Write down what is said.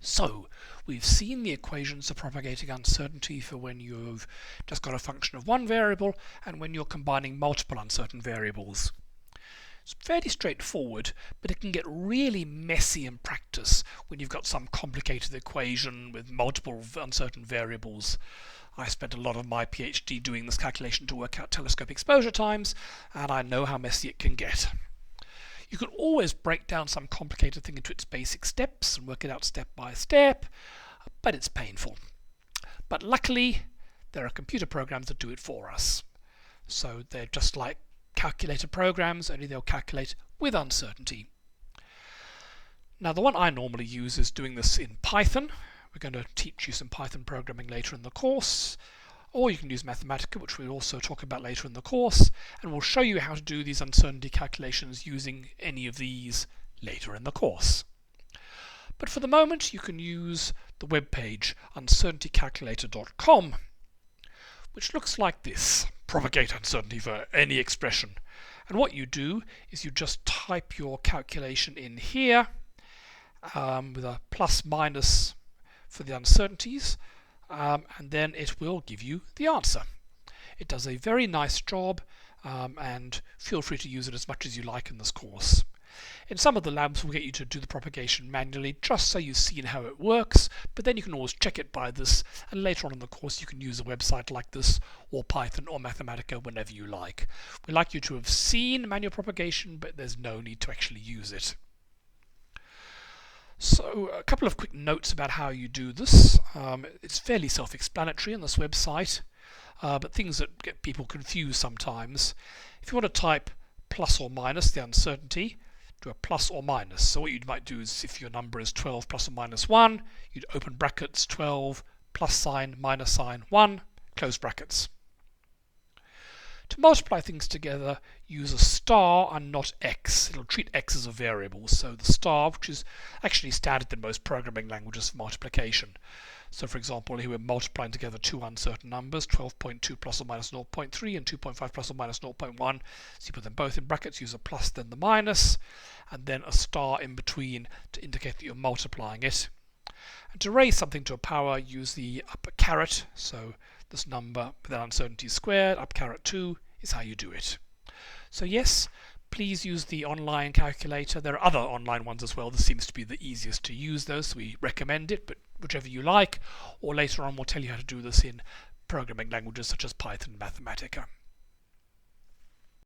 So, we've seen the equations of propagating uncertainty for when you've just got a function of one variable and when you're combining multiple uncertain variables. It's fairly straightforward, but it can get really messy in practice when you've got some complicated equation with multiple uncertain variables. I spent a lot of my PhD doing this calculation to work out telescope exposure times, and I know how messy it can get. You can always break down some complicated thing into its basic steps and work it out step by step, but it's painful. But luckily, there are computer programs that do it for us. So they're just like calculator programs, only they'll calculate with uncertainty. Now the one I normally use is doing this in Python. We're going to teach you some Python programming later in the course. Or you can use Mathematica, which we'll also talk about later in the course, and we'll show you how to do these uncertainty calculations using any of these later in the course. But for the moment, you can use the web page uncertaintycalculator.com, which looks like this. Propagate uncertainty for any expression. And what you do is you just type your calculation in here with a plus minus for the uncertainties. And then it will give you the answer. It does a very nice job, and feel free to use it as much as you like in this course. In some of the labs we'll get you to do the propagation manually just so you've seen how it works, but then you can always check it by this, and later on in the course you can use a website like this or Python or Mathematica whenever you like. We'd like you to have seen manual propagation, but there's no need to actually use it. So a couple of quick notes about how you do this. It's fairly self-explanatory on this website, but things that get people confused sometimes. If you want to type plus or minus the uncertainty, do a plus or minus. So what you might do is if your number is 12 plus or minus 1, you'd open brackets 12 plus sign minus sign 1, close brackets. To multiply things together, use a star and not x. It'll treat x as a variable, so the star, which is actually standard in most programming languages for multiplication. So for example, here we're multiplying together two uncertain numbers, 12.2 plus or minus 0.3 and 2.5 plus or minus 0.1. So you put them both in brackets, use a plus then the minus, and then a star in between to indicate that you're multiplying it. And to raise something to a power, use the up caret, so this number with an uncertainty squared, up caret 2 is how you do it. So yes, please use the online calculator. There are other online ones as well. This seems to be the easiest to use those, so we recommend it, but whichever you like, or later on we'll tell you how to do this in programming languages such as Python and Mathematica.